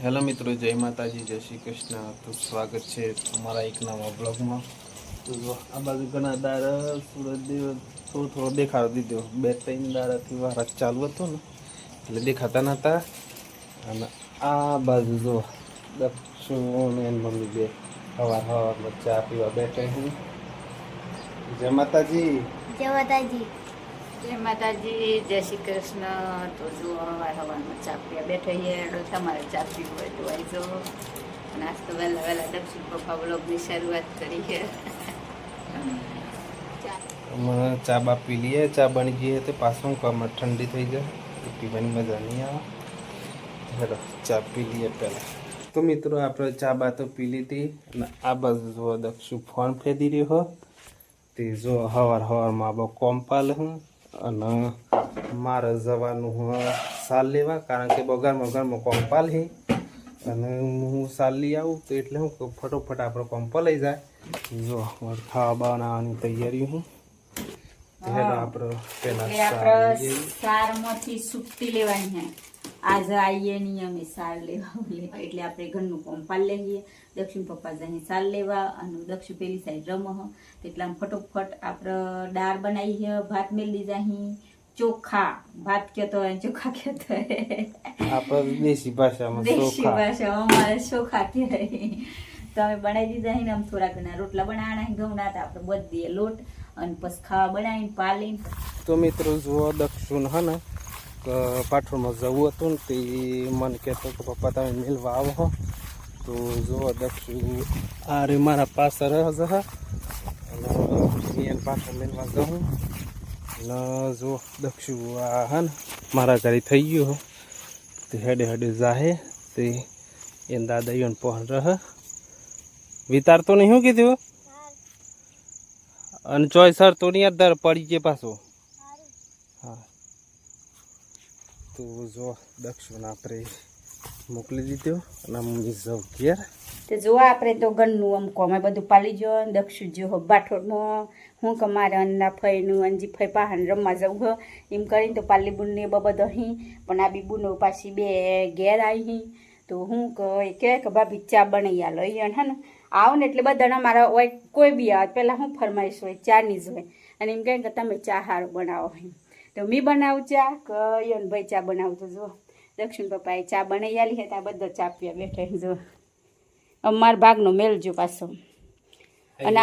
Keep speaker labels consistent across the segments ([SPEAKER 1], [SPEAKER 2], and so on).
[SPEAKER 1] Hello મિત્રો, જય માતાજી, જય શ્રી કૃષ્ણ. તો સ્વાગત છે અમારા એક નવા બ્લોગમાં. તો આ બાજુ ઘણા દાડા સૂરજદેવ થોડો દેખાડો દીધો. 2-3 દાડાથી વરસાદ ચાલુ હતો ને એટલે દેખાતા નહોતા. અને આ બાજુ જો દક્ષુ ને મમ્મી બે હવારમાં ચા પીવા બેઠા હું. જય માતાજી.
[SPEAKER 2] જય માતાજી.
[SPEAKER 3] જય માતાજી, જય શ્રી કૃષ્ણ. તો જો હવારમાં ચા પીવા બેઠા છીએ. તમારે ચા પીવું હોય તો આવજો. અને આજ તો વહેલા વહેલા દક્ષિણ પપ્પા બ્લોગની શરૂઆત કરી છે.
[SPEAKER 1] ચા બા પી લઈએ. ચા બની ગઈ તો પાછું કામમાં ઠંડી થઈ જાય તો પીવાની મજા નહીં આવે. હેલો ચા પી લઈએ પહેલાં. તો મિત્રો આપણે ચા બા તો પી લીધી. અને આ બાજુ જો દક્ષુ ફોન ફેદી રહ્યો તે જો હવારમાં બહુ કોમ્પાલ હું અને મારે જવાનું હું સાલ લેવા, કારણ કે બગારમાં કોમ્પાલ હે અને હું સાલ લઈ આવું તો એટલે હું ફટોફટ આપણો કોમ્પા લઈ જાય. જો ખાવા બનાવવાની તૈયારી હું આપણે પેલા
[SPEAKER 3] સારમાંથી સુકતી લેવાની હે. આજે આવીએ નહીં અમે સાર લેવા એટલે આપણે ઘરનું કોમ્પાલ લઈએ. દક્ષિણ પપ્પા જઈને સાર લેવા અને દક્ષિણ પેલી સાઈડ રમો એટલે આમ ફટોફટ આપણે દાળ બનાવી ભાત મેળવી જાય. ચોખા ભાત કહેતો હોય, ચોખા કહેતો
[SPEAKER 1] આપણે દેશી ભાષામાં
[SPEAKER 3] અમારે ચોખા કહેવાય. તો અમે બનાવી દીધા ને આમ થોડા ઘણા રોટલા બનાવવાના ઘઉંના તો આપણે બધીએ લોટ અને પછી ખાવા બનાવીને પાલીને.
[SPEAKER 1] તો મિત્રો જુઓ દક્ષુણ હે ને પાઠોરમાં જવું હતું ને તે મને કહેતો કે પપ્પા તમે મેળવા આવો હો. તો જુઓ દક્ષુ આ રે મારા પાસે રહે છે અને પાછળ મેળવા જવું. અને જો દક્ષુ આ હે ને મારા ઘરે થઈ ગયું તે હેડે જાહે તે એને દાદા એને પહોંચ રહે વિતાર તો નહીં શું કીધું. અને ચોય સર તો નહીં યાર પડી ગયે પાછો. હા તો જો દક્ષુને આપણે મોકલી દીધો અને મમ્મી જવું ઘેર.
[SPEAKER 3] તો જોવા આપણે તો ઘરનું આમ કોમે બધું પાલી જો દક્ષુ જો બાઠોડમાં હું કે મારે અન્ના ફઈનું અંજી ફઈ પાહન રમવા જવું હો એમ કરીને તો પાલી બુનને બધો અહીં પણ આ બી બુનો પાછી બે ઘેર આવી. તો હું કહે કે ભાભી ચા બનાવી આલો અહીંયા હે ને આવો ને એટલે બધાના મારા હોય કોઈ બી આવે પહેલાં હું ફરમાઈશ હોય ચાની જ હોય અને એમ કહે કે તમે ચા સારું બનાવો એમ. તો મેં બનાવું ચા કે યન ભાઈ ચા બનાવું. તો જો દક્ષિણ પપ્પાએ ચા બનાવી આલી હતા બધો ચા પીવા બેઠા જો અમારા ભાગનો મેલજો પાછો. અને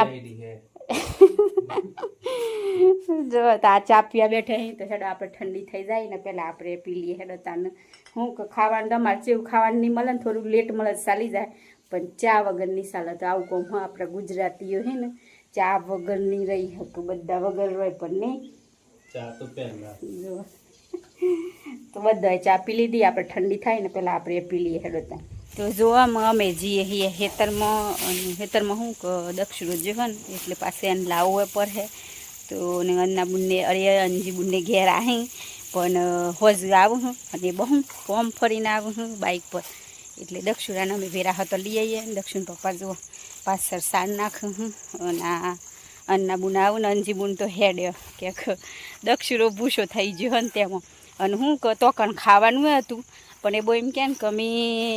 [SPEAKER 3] જો આ ચા પીવા બેઠા તો હેડો આપણે ઠંડી થઈ જાય ને પહેલાં આપણે પી લઈએ. હેડો તાને હું ખાવાનું તમારે જેવું ખાવાનું નહીં મળે ને થોડું લેટ મળે ચાલી જાય પણ ચા વગરની ચાલે. તો આવું કહું હા આપણે ગુજરાતીઓ હે ને ચા વગરની રહી હતું બધા વગર રહે પણ નહીં
[SPEAKER 1] ચા તો પહેલા
[SPEAKER 3] જો તો બધાએ ચા પી લીધી. આપણે ઠંડી થાય ને પહેલાં આપણે પી લઈએ. હેડો ત્યાં તો જોવામાં અમે જઈએ છીએ હેતરમાં અને હેતરમાં શું કે દક્ષિણ જો ને એટલે પાસે એને લાવવું પર હે. તો ને અન્ના બુનને અરે અંજી બુનને ઘેર આવી પણ હોજ આવું હું અને બહુ ફોર્મ ફરીને આવું હું બાઇક પર એટલે દક્ષિણાને અમે વેરા હતો લઈ આવીએ. દક્ષિણ પપ્પા જો પાછળ સાર નાખું હું અને આ અન્ના બુન આવું ને અંજી બુન તો હેડ્યો કે દક્ષિણો ભૂસો થઈ ગયો ને તેમાં અને હું તો કણ ખાવાનું હતું પણ એ બહુ એમ કે અમે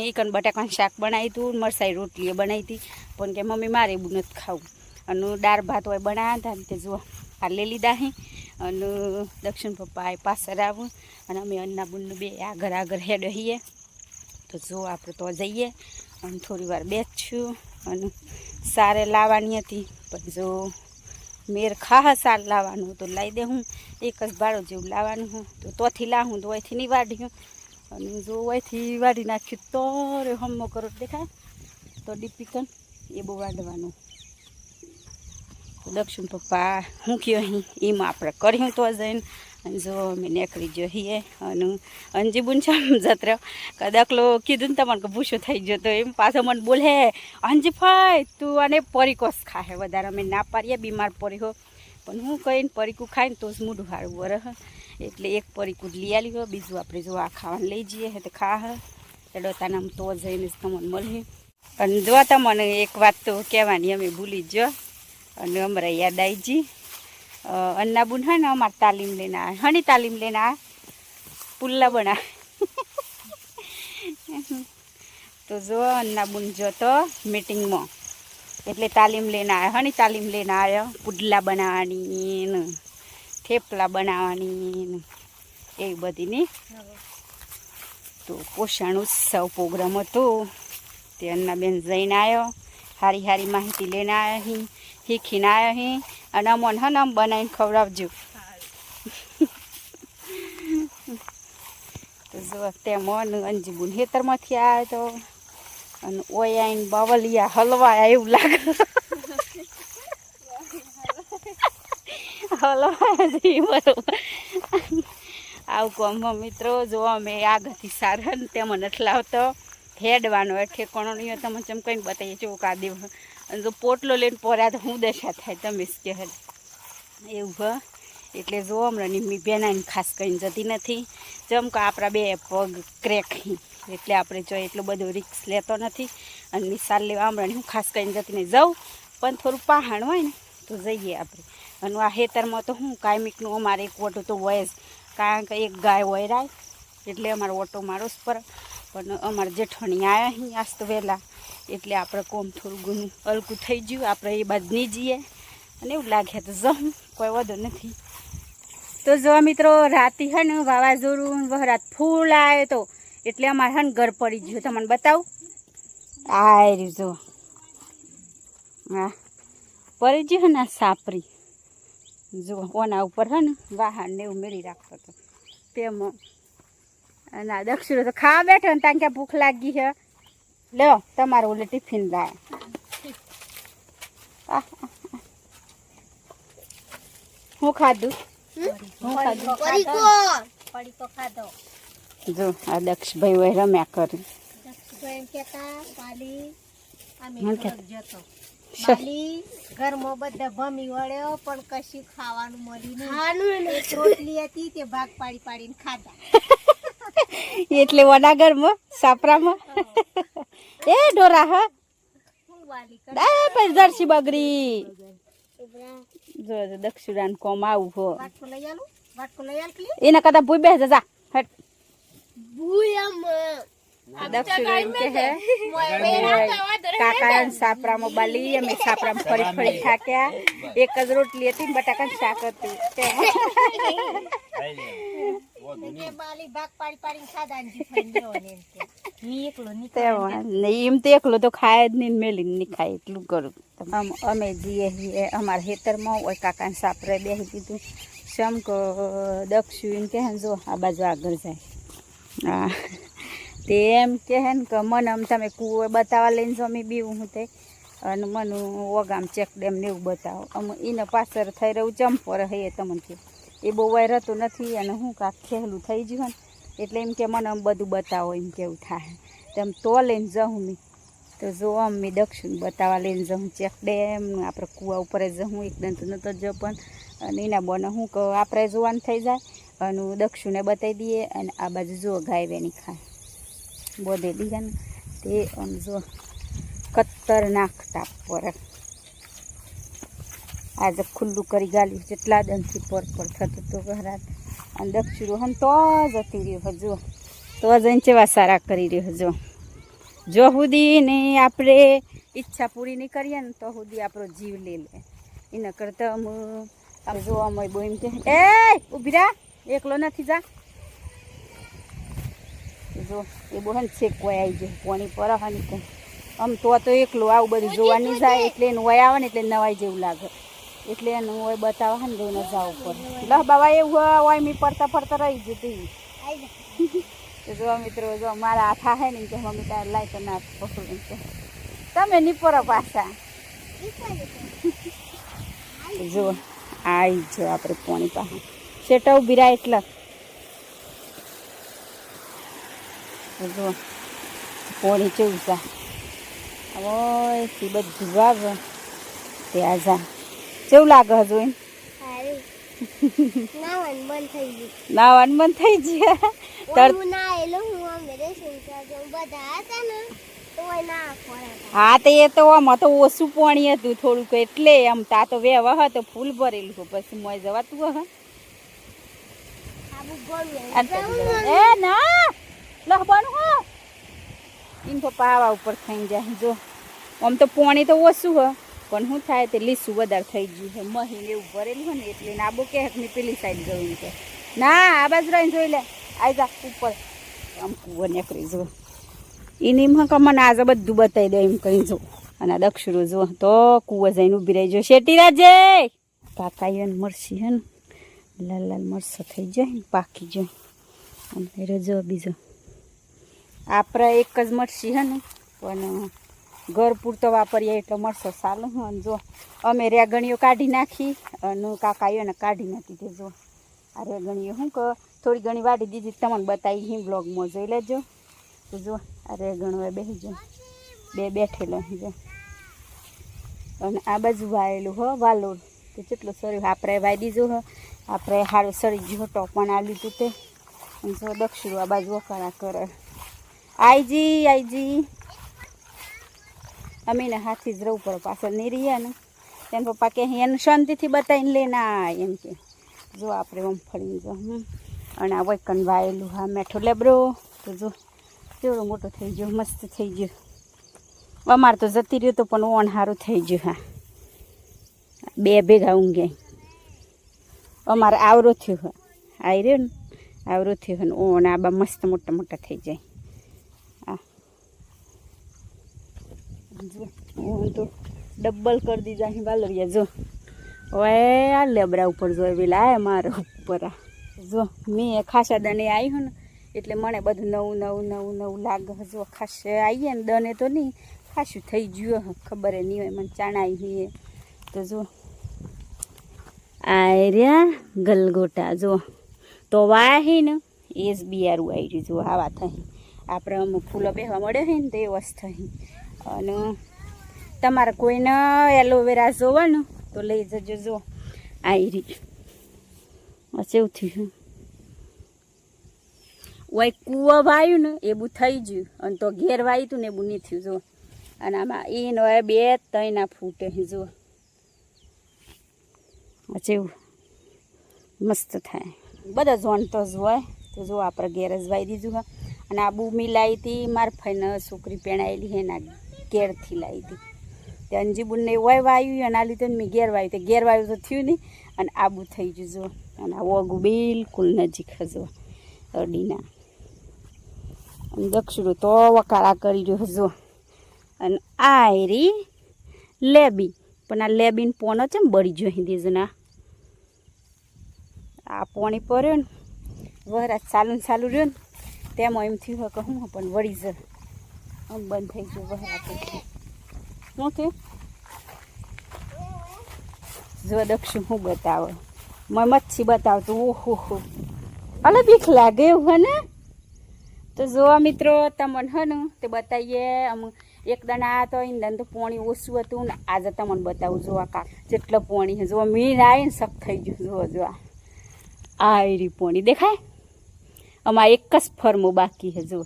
[SPEAKER 3] એકન બટાકાનું શાક બનાવ્યું હતું મરસાઈ રોટલીએ બનાવી હતી પણ કે મમ્મી મારે એવું નથી ખાવું અને દાળ ભાત હોય બનાવ્યા હતા ને તે જુઓ આ લઈ લીધા અહીં અને દક્ષિણ પપ્પા પાછળ આવું અને અમે અન્ના બુનનું બે આગળ હેડ હઈએ. તો જો આપણે તો જઈએ અને થોડી વાર બેસશું અને સારે લાવવાની હતી પણ જો મેર ખા સાર લાવવાનું તો લાવી દે હું એક જ ભાડો જેવું લાવવાનું હું તો તોથી લાવું તો અહીંથી નહીં વાઢ્યું અને જો અહીંથી વાઢી નાખ્યું તો રે હમો કરો દેખાય તો ડીપીકન એ બહુ વાઢવાનું. દક્ષિણ પપ્પા હું કયો અહીં એમાં આપણે કર્યું તો જઈને અને જો અમે નીકળી જઈએ અને અંજી બુન છે જત્ર કદાકલો કીધું ને તમને કે ભૂસો થઈ ગયો તો એમ પાછો મને બોલે અંજી ફાઈ તું અને પરીકોસ ખાહે વધારે અમે ના પાડીએ બીમાર પડી હો પણ હું કહીને પરીકું ખાઈને તો જ મૂઢું સારું વરહ એટલે એક પરીકું જ લઈ આવી હોય બીજું આપણે જો આ ખાવાનું લઈ જઈએ તો ખા એટલે તાનામ તો જઈને જ તમને મળીએ. અને જો તમને એક વાત તો કહેવાની અમે ભૂલી જ અને અમારા યાદ આવી જી अन्ना बुन है ना हमारे तालीम लेना है हनी तालीम लेना है पुल्ला बना તો જો અન્ના બુન જતો મીટિંગમાં એટલે તાલીમ લઈને આવ્યો હની તાલીમ લઈને આવ્યો પુડલા બનાવવાની ને થેપલા બનાવવાની ને એવી બધીની તો પોષણ ઉત્સવ પ્રોગ્રામ હતો તે અન્નાબેન જઈને આવ્યો હારી હારી માહિતી લઈને આવ્યો હી શીખીને આવ્યો હી અને અમોને હને આમ બનાવીને ખવડાવજો તો જો તેમાં અંજીબુન ખેતરમાંથી આવ્યો તો અને ઓય આઈને બાવલિયા હલવાયા એવું લાગે હલવાયા બરોબર આવું કોમ મિત્રો જો અમે આગળથી સારા ને તેમાં નથી લાવતો હેડવાનો ઠેકાણો નહીં હોય તમે ચમ કઈને બતાવીએ ચોક આ દેવ અને જો પોટલો લઈને પોર્યા તો હું દશા થાય તમે જ કહે એવું હ એટલે જો હમણાં નિમ્મી બેનાઈને ખાસ કરીને જતી નથી જેમ કે આપણા બે પગ ક્રેક એટલે આપણે જો એટલું બધું રિક્સ લેતો નથી અને નિશાળ લેવા હમણાં હું ખાસ કરીને જતી નહીં જાઉં પણ થોડું પહાણ હોય ને તો જઈએ આપણે અને આ ખેતરમાં તો હું કાયમિકનું અમારે એક ઓટો તો હોય જ કારણ કે એક ગાય વયરાય એટલે અમારો ઓટો મારો જ પર પણ અમારે જેઠાણી આવ્યા અહીં આજ તો વહેલા એટલે આપણે કોમ થોડું ઘણું હલકું થઈ ગયું આપણે એ બાદ નહીં જઈએ અને એવું લાગે તો જવું કોઈ વધુ નથી તો જો મિત્રો રાતે હે ને વાવાઝોડું વહરાત ફૂલ આવે તો એટલે અમારે હે ને ઘર પડી ગયું તમને બતાવું આ રહ્યું જો હા પડી ગયું હે ને સાપરી જો ઓના ઉપર હે ને વાહન ને એવું મેળી રાખતો હતો તેમાં અને આ દક્ષિણ તો ખાવા બેઠો ને ત્યાં ક્યાં ભૂખ લાગી છે લો તમારું ઓલે ટિફિન લાય હું ખાધું જો આ દક્ષભાઈ હોય રમ્યા કરી
[SPEAKER 2] ઘરમાં બધા ભમી વળ્યો પણ કશું ખાવાનું મળ્યું નહીં રોટલી હતી તે ભાગ પાડી પાડીને ખાધા
[SPEAKER 3] એટલે વડા ઘરમાં સાપરામાં એ ડોરા હા પછી જર્સી બગડી જો દક્ષિણાન કોમ આવું હો
[SPEAKER 2] વાટકો લઈ આલ
[SPEAKER 3] એના કરતા ભૂઈ બેસ જા હટ
[SPEAKER 2] દક્ષિણ
[SPEAKER 3] કે હે કાકા સાપરામાં બાલી અમે સાપરામાં ફરી ફરી થાક્યા એક જ રોટલી હતી ને બટાકાનું શાક હતું એમ તો એકલો તો ખાય જ નહીં મેલીને નહીં ખાય એટલું કરું અમે જઈએ અમારા ખેતરમાં હોય કાકાને સાપરે બેસી દીધું શમ કે દક્ષિણ કહે ને જો આ બાજુ આગળ જાય હા તે એમ કહે ને કે મને આમ તમે કૂવો બતાવવા લઈને જો અમે બીવું હું તે અને મને ઓગામ ચેક ડેમ ને એવું બતાવો અમે એને પાછળ થઈ રહ્યું ચંપોર હૈયે તમને કે એ બહુ વાય રહેતું નથી અને હું કાંક ખેલું થઈ ગયું ને એટલે એમ કે મને આમ બધું બતાવો એમ કેવું થાય તેમ તો લઈને જાઉં મેં તો જો અમે દક્ષિણ બતાવવા લઈને જાઉં ચેક ડેમ આપણે કૂવા ઉપર જ જાઉં એકદમ તો નતો જ પણ અને એના બને હું કહું આપણે જોવાનું થઈ જાય અને દક્ષિણે બતાવી દઈએ અને આ બાજુ જો ગાય વેની ખાય બોધે દીધા ને તે આમ જો ખતરનાક તાપ પર આજે ખુલ્લું કરી ગાલ્યું જેટલા દનથી પર થતું તો ઘરાત અને દક્ષિણો હમ તો જતી રહ્યો હજુ તો જઈને ચેવા સારા કરી રહ્યો હજુ જો સુધી ને આપણે ઈચ્છા પૂરી નહીં કરીએ ને તો સુધી આપણો જીવ લે લે એના કરતાં આમ જોવા મળે બહુ એમ કે એ ઊભી રા એકલો નથી જા જો એ બહુ ને છેક કોઈ આવી જાય કોની પર હની કંઈ આમ તો એકલું આવું બધું જોવા નહીં જાય એટલે એનું વય આવે ને એટલે નવાઈ જેવું લાગે એટલે એનું હોય બતાવવા ને જોઈને જવું પડે લહ બાબા એવું હોય મેં પડતા ફરતા રહી જતી તો જો મિત્રો જો મારા હાથ આવે ને કે મમ્મી તારે લાય તો ના પકડું કે તમે નહીં પરો પાછા જો આવી જો આપણે પોણી પાસે શેટા ઉભી રહ્યા એટલે જો પોણી કેવું છે હવે બધું વાગે તે આજા કેવું લાગે હજુ એમ નાવાનું બંધ થઈ ગયું હા તો એ તો આમાં તો ઓછું પાણી હતું થોડુંક એટલે આમ તા તો વેવા હતો ફૂલ ભરેલું પછી મોય જવાતું એ ના લખવાનું હો એને પપ્પા આવા ઉપર ખાઈ જાય જો આમ તો પોણી તો ઓછું હોય પણ શું થાય તે લીસું વધારે થઈ ગયું છે મહીને એવું ભરેલું હોય ને એટલે નાબો કે ની પેલી સાઈડ જવું કે ના આ બાજુ રહીને જોઈ લે આવી જા ઉપર આમ કૂવો નીકળી જો એની મને આજે બધું બતાવી દે એમ કહી જો અને આ દક્ષુરો જો તો કૂવો જઈને ઊભી રહી જો શેટી રાજે કાકા એને મરસી હે ને લાલ લાલ મરસો થઈ જાય પાકી જાય અને રજો બીજો આપણે એક જ મરસી હે ને પણ ઘર પૂરતો વાપરીએ એટલે મરસો સારું હું અને જો અમે રેગણીઓ કાઢી નાખી અને કાકાઓને કાઢી નાખી તે જો આ રેગણીઓ શું કે થોડી ઘણી વાડી દીધી તમને બતાવી અહીં બ્લોગમાં જોઈ લેજો તો જો આ રેગણો બેસી જો બે બેઠેલો જો અને આ બાજુ વાયેલું હો વાલોડ તો કેટલું સર્યું આપણે વાઈ દીધું હો આપણે સારું સરી ગયું ટોપણ આ લીધું તે અને જો દક્ષિણ આ બાજુ વકારા કરે આઈજી અમે ને હાથી જ રહું પડે પાછળ નહીં રહીએ ને તેમ પપ્પા કે એને શાંતિથી બતાવીને લેના એમ કે જો આપણે આમ ફરીને જો અને આ વૈકન વાયેલું હા મેઠો લેબરો તો જો કેવડો મોટો થઈ ગયો મસ્ત થઈ ગયો અમારે તો જતી રહ્યું તો પણ ઓણ સારું થઈ ગયું હા બે ભેગા ઊંઘે અમારે આવરો થયો હા આવી રહ્યો ને આવરો થયો ને ઓણ આ બા મસ્ત મોટા મોટા થઈ જાય હું તો ડબલ કરી દીધા અહીં વાલરિયા જો હવે આ લેબરા ઉપર જો પેલા મારા ઉપર આ જો મેં ખાસા દને આવી હોય ને એટલે મને બધું નવું લાગે જો ખાસે આવીએ ને દને તો નહીં ખાસું થઈ ગયું ખબર નહીં હોય મને ચાણાઈ તો જો આ રહ્યા ગલગોટા જો તો વાહી ને એ જ બિયારું આવી રહ્યું જો આવા થઈ આપણે અમુક ફૂલો બેહવા મળે છે ને તો એ વસ્તુ થઈ અને તમારે કોઈને એલોવેરા જોવાનું તો લઈ જજો જો આવી રહી કેવું થયું ઓય કૂવો વાયું ને એ બું થઈ ગયું અને તો ઘેર વાયું હતું ને એ બું નહીં થયું જો અને આમાં એનો બે ત્રણ ફૂટે જો કેવું મસ્ત થાય બધા જોન તો જ હોય તો જો આપણે ઘેર જ વાઈ દીધું હા અને આ બુ મિલાવી હતી માર ફઈને છોકરી પહેણાયેલી હે ના ઘેરથી લાવી હતી તે અંજીબુનને હોય વાયું અને આ લીધે મેં ઘેર વાયું તે ઘેર વાયું તો થયું નહીં અને આબુ થઈ ગયું જો અને આ ઓગું બિલકુલ નજીક જો અડીના અને દક્ષિણું તો વકાળા કરી રહ્યો જો અને આ રી લેબી પણ આ લેબીને પોનો છે ને બળી ગયો દેજો ના આ પોણી પડ્યો ને વરાજ ચાલુ રહ્યો ને તેમાં એમ થયું હોય કે હું પણ વળી જ આમ બંધ થઈ ગયું વરાજ શું થયું જો દક્ષિણ હું બતાવો મચ્છી બતાવતું ઓહો અલે બીક લાગે એવું હે ને તો જોવા મિત્રો તમને હે ને તે બતાવીએ આમ એક દાણા તો ઈંધણ તો પોણી ઓછું હતું ને આજે તમને બતાવું જોવા કા જેટલો પોણી છે જોવા મીર આવીને શક થઈ ગયું જોવા આ રી પોણી દેખાય અમારે એક જ ફરમો બાકી છે જો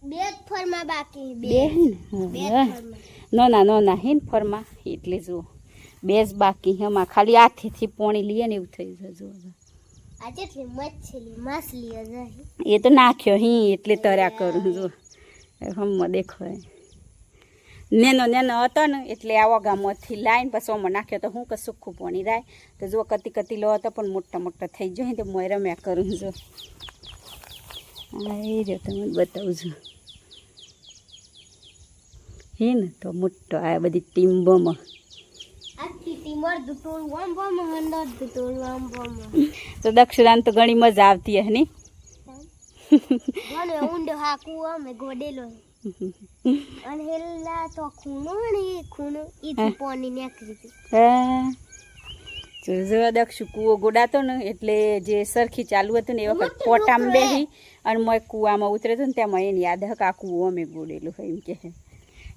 [SPEAKER 2] બે ફરમાં બાકી
[SPEAKER 3] બે ના હે ને ફરમાં એટલે જો બે જ બાકી એમાં ખાલી હાથેથી પોણી લઈએ ને એવું થઈ જાય જો
[SPEAKER 2] આજે માછલી
[SPEAKER 3] એ તો નાખ્યો હી એટલે તર્યા કરું જો હમ દેખો નેનો હતો ને એટલે આવા ગામમાંથી લાઈને પછી ઓમાં નાખ્યો તો હું કે સુખું પોણી રાય તો જો કતી લો હતો પણ મોટા થઈ જાય તો મોય રમ્યા કરું જો એ જો તમે બતાવું છું હે ને તો મોટો આ બધી ટીમ્બોમાં તો દક્ષિણાને તો ઘણી મજા આવતી હે ને
[SPEAKER 2] ઊંડો હાકુ અમે ગોડેલો અને હેલા તો ખૂણો ઈ પોની નીકળી હતી
[SPEAKER 3] જો દક્ષુ કૂવો ગોડાતો ને એટલે જે સરખી ચાલુ હતું ને એ વખત પોટામાં બેસી અને મોય કૂવામાં ઉતરે હતું ને તેમાં એની યાદ હક આ કૂવો અમે ગોડેલું એમ કે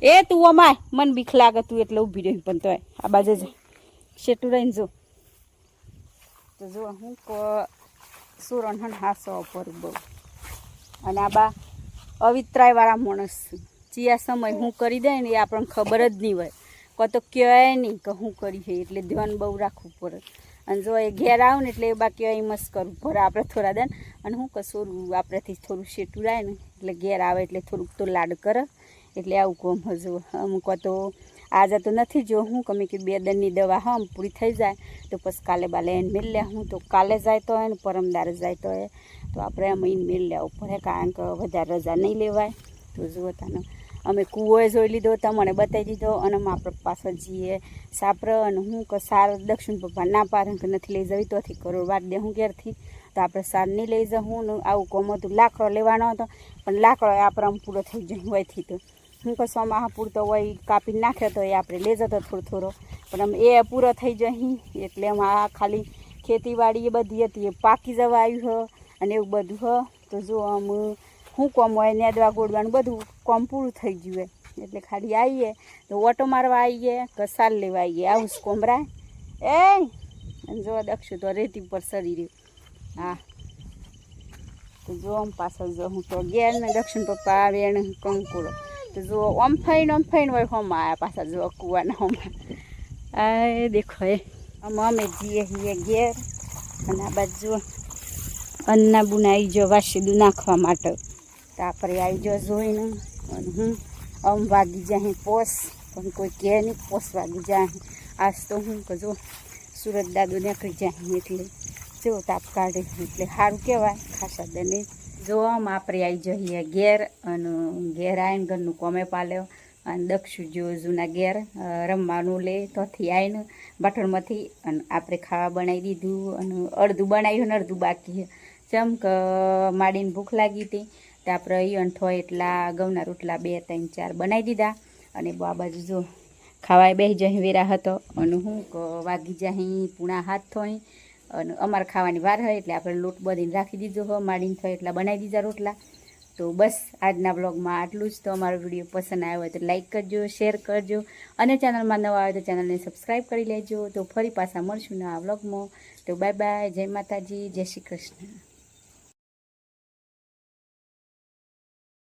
[SPEAKER 3] એ તું અમાય મને બીક લાગે તું એટલે ઊભી રહી પણ તોય આ બાજુ જ શેટું રહીને જો તો જો હું સુરણ હન હાસો પર બહુ અને આ બા અવિત્રાયવાળા માણસ ચિયા સમય હું કરી દે ને એ આપણને ખબર જ નહીં હોય કો તો કહેવાય નહીં કે હું કરી છે એટલે ધ્યાન બહુ રાખવું પડે અને જો એ ઘેર આવું ને એટલે બાકી અહીં મસ્ત કરું ભરે આપણે થોડા દન અને હું કસોરું આપણેથી થોડું શેટું રહે ને એટલે ઘેર આવે એટલે થોડુંક તો લાડ કરે એટલે આવું કોમ હજુ અમુક તો આજે તો નથી જો હું કમી કે 2 દનની દવા હમ પૂરી થઈ જાય તો પછી કાલે બાલે એને મેળ લે હું તો કાલે જાય તો એને પરમદાર જાય તો આપણે આમ એને મેળ લેવું પડે કારણ કે વધારે રજા નહીં લેવાય તો જુઓ તાને અમે કૂવોએ જોઈ લીધો તમને બતાવી દીધો અને આપણે પાછળ જઈએ સાપર અને હું કે સાર દક્ષિણ પપ્પા ના પાડે કે નથી લઈ જવી તોથી કરોડ વાત દે હું ઘેરથી તો આપણે સાર નહીં લઈ જાઉં ને આવું કોમ હતું લાકડો લેવાનો હતો પણ લાકડો આપણે આમ પૂરો થઈ જાય હોયથી તો હું કે સોમાહ પૂરતો હોય કાપી નાખે તો એ આપણે લઈ જતો થોડો પણ આમ એ પૂરો થઈ જાય એટલે આમાં ખાલી ખેતીવાડી એ બધી હતી એ પાકી જવા આવ્યું અને એવું બધું તો જો આમ શું કોમ હોય નેદવા ગોળવાનું બધું કોમ પૂરું થઈ ગયું એટલે ખાલી આવીએ તો ઓટો મારવા આવીએ કે સાલ લેવા આવીએ આવું જ કોમરાય અને જો દક્ષુ તો રેતી પર સરી રહ્યું હા તો જો આમ પાછળ જો હું તો ઘેર ને દક્ષિણ પપ્પા આવે એને કંકુડો તો જો ઓમ ફાઈન હોય હોમાં આવ્યા પાછા જો કૂવાના હોમાં આ દેખો અમે જઈએ ઘેર અને આ બાજુ અન્ના બુનાઈ જો વાસીદું નાખવા માટે તો આપણે આવી જો જોઈને અને હું વાગી જાય પોસ પણ કોઈ કહે નહીં પોસ વાગી જાય આજ તો હું કે જો સુરત દાદુ નીકળી જાય એટલે જો તાપ કાઢે એટલે સારું કહેવાય ખાસા દને જો આમ આપણે આવી જઈએ ઘેર અને ઘેર આવીને ઘરનું કોમે પાલ્યો અને દક્ષુ જો જૂના ઘેર રમવાનું લે તોથી આવીને બાટણમાંથી અને આપણે ખાવા બનાવી દીધું અને અડધું બનાવ્યું ને અડધું બાકી જેમ કે માડીને ભૂખ લાગી હતી તો આપણે અહીં થોય એટલા ઘઉંના રોટલા 2 3 4 બનાવી દીધા અને આ બાજુ જો ખાવાય બેસી જઈ વેરા હતો અને હું વાગી જાય પૂણા હાથ થોય અને અમારે ખાવાની વાર હોય એટલે આપણે લોટ બધીને રાખી દીધો હોય માડીને થોય એટલા બનાવી દીધા રોટલા તો બસ આજના બ્લોગમાં આટલું જ તો અમારો વિડીયો પસંદ આવ્યો હોય તો લાઈક કરજો શેર કરજો અને ચેનલમાં નવા આવે તો ચેનલને સબસ્ક્રાઈબ કરી લેજો તો ફરી પાછા મળશું નવા બ્લોગમાં તો બાય બાય જય માતાજી જય શ્રી કૃષ્ણ